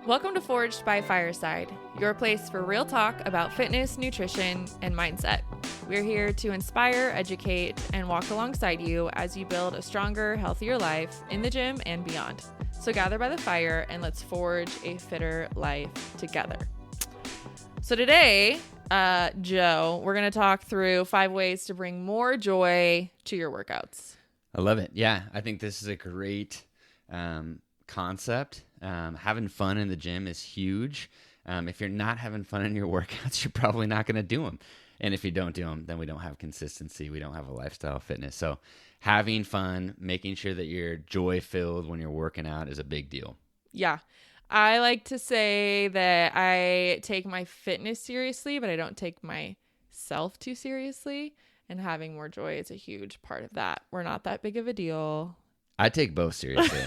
Welcome to Forged by Fireside, your place for real talk about fitness, nutrition, and mindset. We're here to inspire, educate, and walk alongside you as you build a stronger, healthier life in the gym and beyond. So gather by the fire and let's forge a fitter life together. So today, Joe, we're going to talk through 5 ways to bring more joy to your workouts. I love it. Yeah, I think this is a great concept. Having fun in the gym is huge. If you're not having fun in your workouts, you're probably not going to do them. And if you don't do them, then we don't have consistency. We don't have a lifestyle of fitness. So having fun, making sure that you're joy-filled when you're working out is a big deal. Yeah. I like to say that I take my fitness seriously, but I don't take myself too seriously. And having more joy is a huge part of that. We're not that big of a deal. I take both seriously.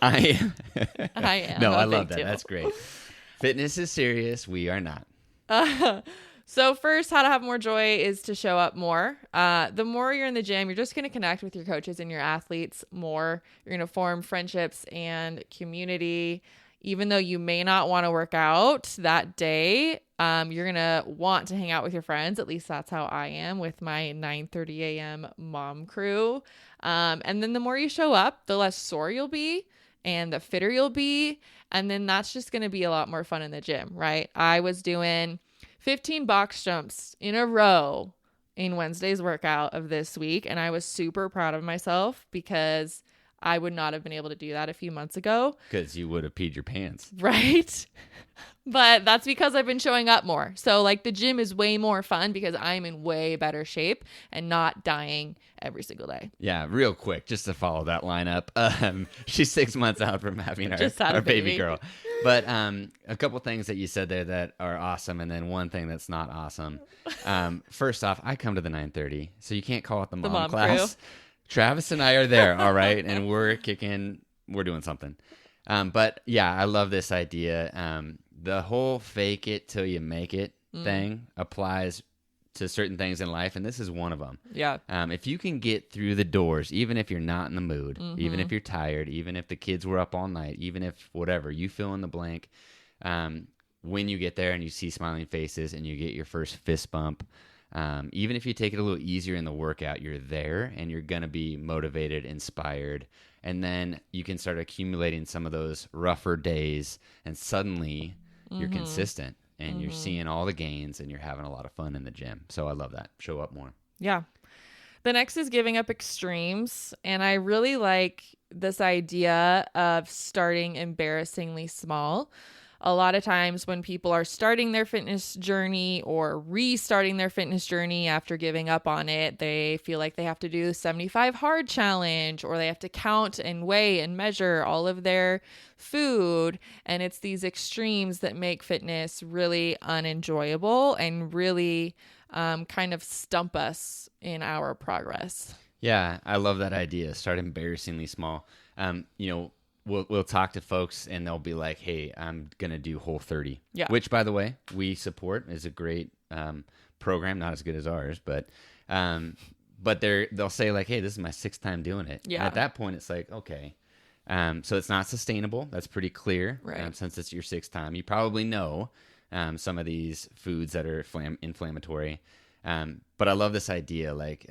I am. No, I love that. Too. That's great. Fitness is serious. We are not. So first, how to have more joy is to show up more. The more you're in the gym, you're just going to connect with your coaches and your athletes more. You're going to form friendships and community. Even though you may not want to work out that day, you're going to want to hang out with your friends. At least that's how I am with my 9:30 a.m. mom crew. And then the more you show up, the less sore you'll be and the fitter you'll be. And then that's just going to be a lot more fun in the gym, right? I was doing 15 box jumps in a row in Wednesday's workout of this week. And I was super proud of myself because I would not have been able to do that a few months ago. Because you would have peed your pants. Right. But that's because I've been showing up more. So like the gym is way more fun because I'm in way better shape and not dying every single day. Yeah, real quick, just to follow that lineup. She's 6 months out from having our baby girl. But a couple things that you said there that are awesome, and then one thing that's not awesome. First off, I come to the 9:30, so you can't call it the mom class. Crew. Travis and I are there, all right, and we're doing something. But yeah, I love this idea. The whole fake it till you make it thing applies to certain things in life, and this is one of them. Yeah. If you can get through the doors, even if you're not in the mood, even if you're tired, even if the kids were up all night, even if whatever, you fill in the blank, when you get there and you see smiling faces and you get your first fist bump, even if you take it a little easier in the workout, you're there and you're going to be motivated, inspired, and then you can start accumulating some of those rougher days, and suddenly you're consistent and you're seeing all the gains and you're having a lot of fun in the gym. So I love that. Show up more. Yeah. The next is giving up extremes. And I really like this idea of starting embarrassingly small. A lot of times when people are starting their fitness journey or restarting their fitness journey after giving up on it, they feel like they have to do the 75 hard challenge, or they have to count and weigh and measure all of their food. And it's these extremes that make fitness really unenjoyable and really kind of stump us in our progress. Yeah, I love that idea. Start embarrassingly small. We'll talk to folks and they'll be like, hey, I'm going to do Whole30. Yeah. Which, by the way, we support. Is a great program, not as good as ours, but they'll say like, hey, this is my 6th time doing it. Yeah. And at that point, it's like, okay. So it's not sustainable. That's pretty clear. Right. Since it's your 6th time. You probably know some of these foods that are inflammatory. But I love this idea. Like,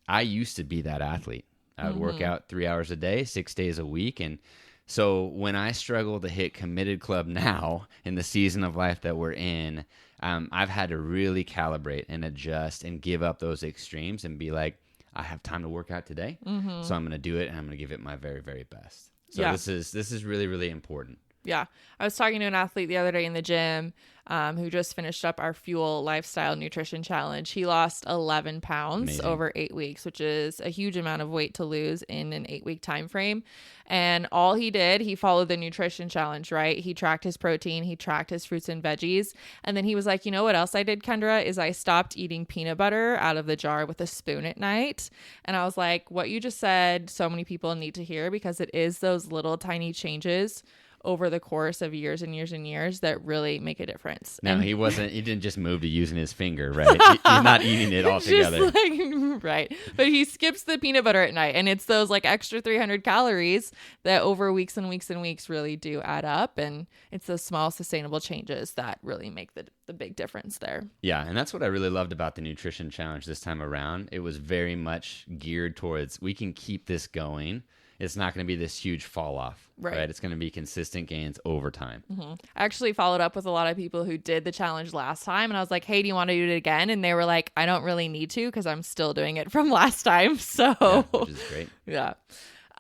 I used to be that athlete. I would work out 3 hours a day, 6 days a week. And so when I struggle to hit committed club now in the season of life that we're in, I've had to really calibrate and adjust and give up those extremes and be like, I have time to work out today. So I'm going to do it and I'm going to give it my very, very best. So this is really, really important. Yeah. I was talking to an athlete the other day in the gym who just finished up our Fuel Lifestyle Nutrition Challenge. He lost 11 pounds Amazing. Over 8 weeks, which is a huge amount of weight to lose in an 8-week time frame. And all he did, he followed the nutrition challenge, right? He tracked his protein, he tracked his fruits and veggies. And then he was like, you know what else I did, Kendra, is I stopped eating peanut butter out of the jar with a spoon at night. And I was like, what you just said, so many people need to hear, because it is those little tiny changes over the course of years and years and years that really make a difference. No, And he didn't just move to using his finger, right? He's not eating it all together. Right. But he skips the peanut butter at night, and it's those like extra 300 calories that over weeks and weeks and weeks really do add up. And it's those small sustainable changes that really make the big difference there. Yeah, and that's what I really loved about the nutrition challenge this time around. It was very much geared towards we can keep this going. It's not going to be this huge fall off, right? It's going to be consistent gains over time. I actually followed up with a lot of people who did the challenge last time, and I was like, hey, do you want to do it again? And they were like, I don't really need to because I'm still doing it from last time. So Yeah, which is great. Yeah.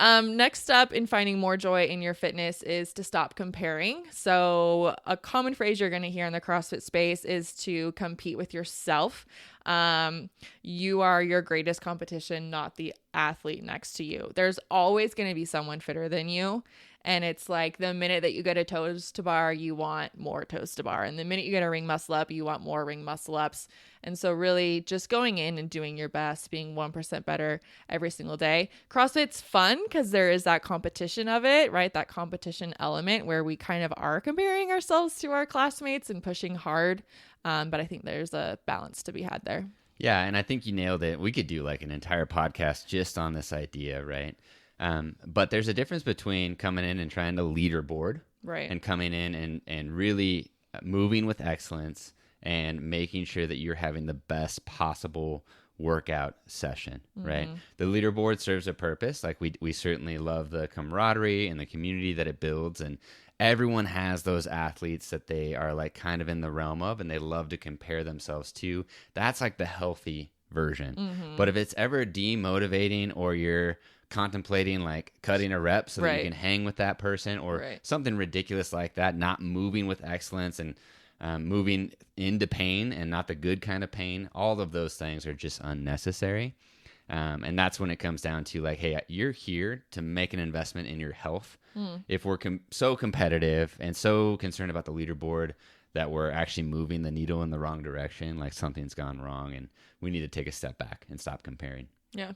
Next up in finding more joy in your fitness is to stop comparing. So a common phrase you're going to hear in the CrossFit space is to compete with yourself. You are your greatest competition, not the athlete next to you. There's always going to be someone fitter than you. And it's like the minute that you get a toes to bar, you want more toes to bar. And the minute you get a ring muscle up, you want more ring muscle ups. And so really just going in and doing your best, being 1% better every single day. CrossFit's fun because there is that competition of it, right? That competition element where we kind of are comparing ourselves to our classmates and pushing hard. But I think there's a balance to be had there. Yeah, and I think you nailed it. We could do like an entire podcast just on this idea, right? But there's a difference between coming in and trying to leaderboard, right, and coming in and really moving with excellence and making sure that you're having the best possible workout session, right? The leaderboard serves a purpose. Like we certainly love the camaraderie and the community that it builds, and everyone has those athletes that they are like kind of in the realm of and they love to compare themselves to. That's like the healthy version. But if it's ever demotivating or you're contemplating like cutting a rep so that you can hang with that person or something ridiculous like that, not moving with excellence and moving into pain and not the good kind of pain, all of those things are just unnecessary. And that's when it comes down to like, hey, you're here to make an investment in your health. If we're so competitive and so concerned about the leaderboard that we're actually moving the needle in the wrong direction, like something's gone wrong and we need to take a step back and stop comparing. Yeah.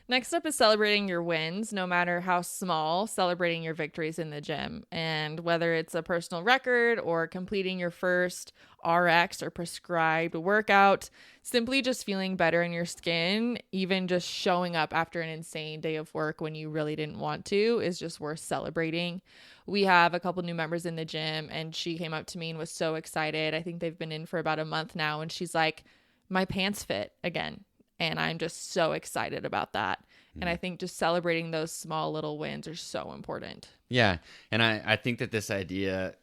Next up is celebrating your wins, no matter how small, celebrating your victories in the gym. And whether it's a personal record or completing your first RX or prescribed workout, simply just feeling better in your skin, even just showing up after an insane day of work when you really didn't want to is just worth celebrating. We have a couple new members in the gym and she came up to me and was so excited. I think they've been in for about a month now. And she's like, my pants fit again. And I'm just so excited about that. And I think just celebrating those small little wins are so important. Yeah. And I think that this idea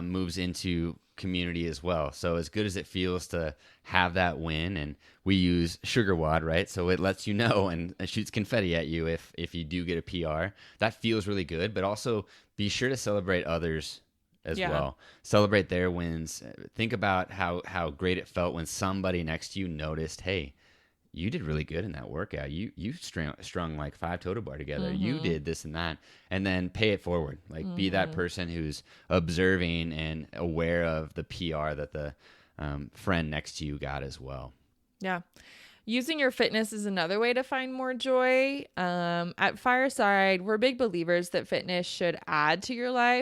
moves into community as well. So as good as it feels to have that win, and we use Sugar Wad, right? So it lets you know and shoots confetti at you if you do get a PR. That feels really good, but also be sure to celebrate others as well. Celebrate their wins. Think about how great it felt when somebody next to you noticed, hey, you did really good in that workout. You strung like 5 total bar together. You did this and that. And then pay it forward. Like be that person who's observing and aware of the PR that the friend next to you got as well. Yeah. Using your fitness is another way to find more joy. At Fireside, we're big believers that fitness should add to your life,